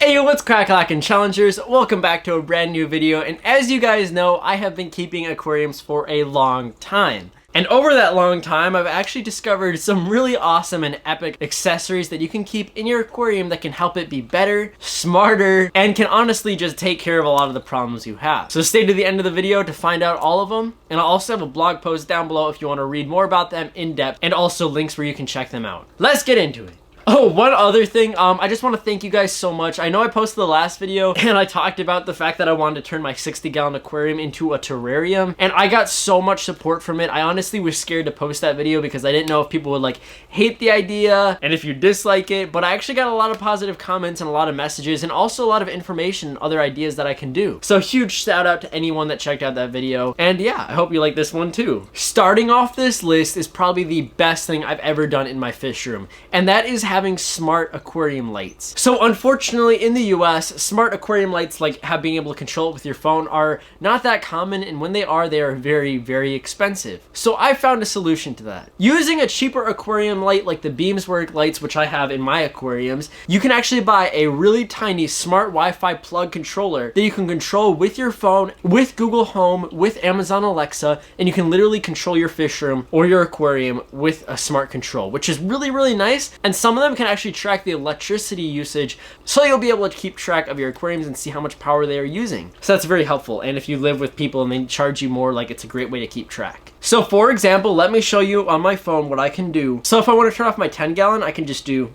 Hey, what's crack-lackin' challengers? Welcome back to a brand new video, and as you guys know, I have been keeping aquariums for a long time. And over that long time, I've actually discovered some really awesome and epic accessories that you can keep in your aquarium that can help it be better, smarter, and can honestly just take care of a lot of the problems you have. So stay to the end of the video to find out all of them, and I'll also have a blog post down below if you want to read more about them in depth, and also links where you can check them out. Let's get into it. Oh, one other thing, I just want to thank you guys so much. I know I posted the last video and I talked about the fact that I wanted to turn my 60-gallon aquarium into a terrarium, and I got so much support from it. I honestly was scared to post that video because I didn't know if people would like hate the idea and if you dislike it, but I actually got a lot of positive comments and a lot of messages and also a lot of information and other ideas that I can do. So huge shout out to anyone that checked out that video, and yeah, I hope you like this one too. Starting off this list is probably the best thing I've ever done in my fish room, and that is having smart aquarium lights. So unfortunately in the US, smart aquarium lights like being able to control it with your phone are not that common, and when they are very, very expensive. So I found a solution to that. Using a cheaper aquarium light like the Beamswork lights, which I have in my aquariums, you can actually buy a really tiny smart Wi-Fi plug controller that you can control with your phone, with Google Home, with Amazon Alexa, and you can literally control your fish room or your aquarium with a smart control, which is really nice. And some of them can actually track the electricity usage, so you'll be able to keep track of your aquariums and see how much power they are using. So that's very helpful, and if you live with people and they charge you more, like, it's a great way to keep track. So for example, let me show you on my phone what I can do. So if I want to turn off my 10-gallon, I can just do,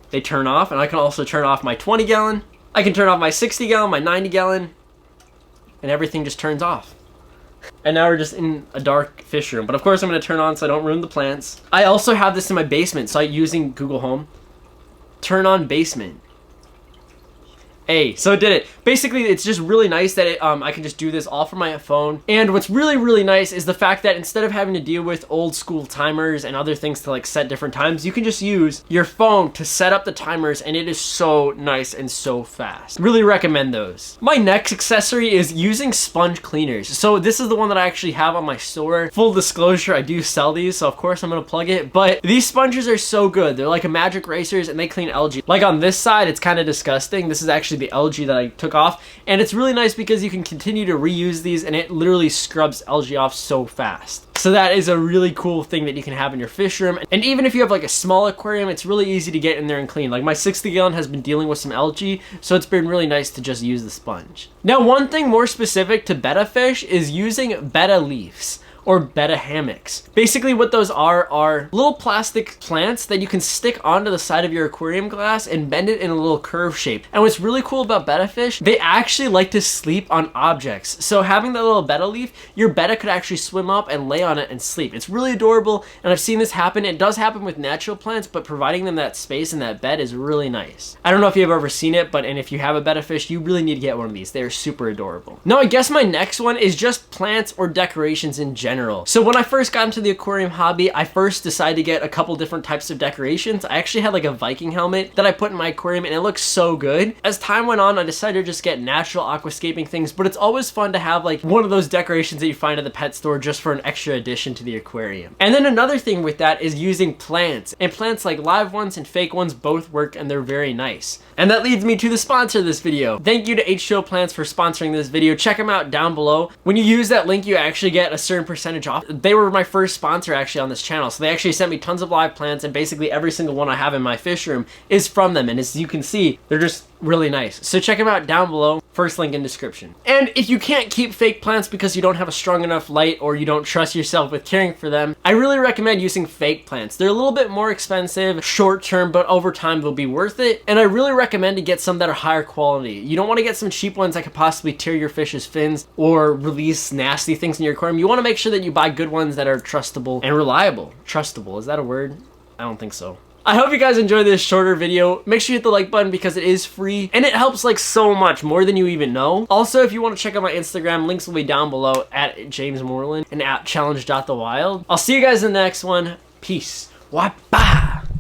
they turn off, and I can also turn off my 20-gallon. I can turn off my 60-gallon, my 90-gallon, and everything just turns off. And now we're just in a dark fish room. But of course I'm going to turn on so I don't ruin the plants. I also have this in my basement, so I'm using Google Home. Turn on basement. Hey, so it did it. Basically, it's just really nice that I can just do this all from my phone. And what's really nice is the fact that instead of having to deal with old school timers and other things to like set different times, you can just use your phone to set up the timers, and it is so nice and so fast. Really recommend those. My next accessory is using sponge cleaners. So this is the one that I actually have on my store. Full disclosure, I do sell these, so of course I'm gonna plug it, but these sponges are so good. They're like a magic erasers, and they clean algae. Like on this side, it's kind of disgusting. This is actually the algae that I took off, and it's really nice because you can continue to reuse these, and it literally scrubs algae off so fast. So that is a really cool thing that you can have in your fish room. And even if you have like a small aquarium, it's really easy to get in there and clean. Like my 60-gallon has been dealing with some algae, so it's been really nice to just use the sponge. Now, one thing more specific to betta fish is using betta leaves or betta hammocks. Basically what those are little plastic plants that you can stick onto the side of your aquarium glass and bend it in a little curve shape. And what's really cool about betta fish, they actually like to sleep on objects. So having that little betta leaf, your betta could actually swim up and lay on it and sleep. It's really adorable, and I've seen this happen. It does happen with natural plants, but providing them that space and that bed is really nice. I don't know if you've ever seen it, and if you have a betta fish, you really need to get one of these. They're super adorable. Now I guess my next one is just plants or decorations in general. So when I first got into the aquarium hobby, I first decided to get a couple different types of decorations. I actually had like a Viking helmet that I put in my aquarium, and it looks so good. As time went on, I decided to just get natural aquascaping things, but it's always fun to have like one of those decorations that you find at the pet store just for an extra addition to the aquarium. And then another thing with that is using plants, and plants like live ones and fake ones both work, and they're very nice. And that leads me to the sponsor of this video. Thank you to H2O Plants for sponsoring this video. Check them out down below. When you use that link, you actually get a certain percentage off. They were my first sponsor actually on this channel, so they actually sent me tons of live plants, and basically every single one I have in my fish room is from them, and as you can see, they're just really nice. So check them out down below. First link in description. And if you can't keep fake plants because you don't have a strong enough light or you don't trust yourself with caring for them, I really recommend using fake plants. They're a little bit more expensive short term, but over time they'll be worth it. And I really recommend to get some that are higher quality. You don't want to get some cheap ones that could possibly tear your fish's fins or release nasty things in your aquarium. You want to make sure that you buy good ones that are trustable and reliable. Trustable, is that a word? I don't think so. I hope you guys enjoyed this shorter video. Make sure you hit the like button because it is free and it helps like so much, more than you even know. Also, if you want to check out my Instagram, links will be down below at James Morelan and at challenge.thewild. I'll see you guys in the next one. Peace. Wapa.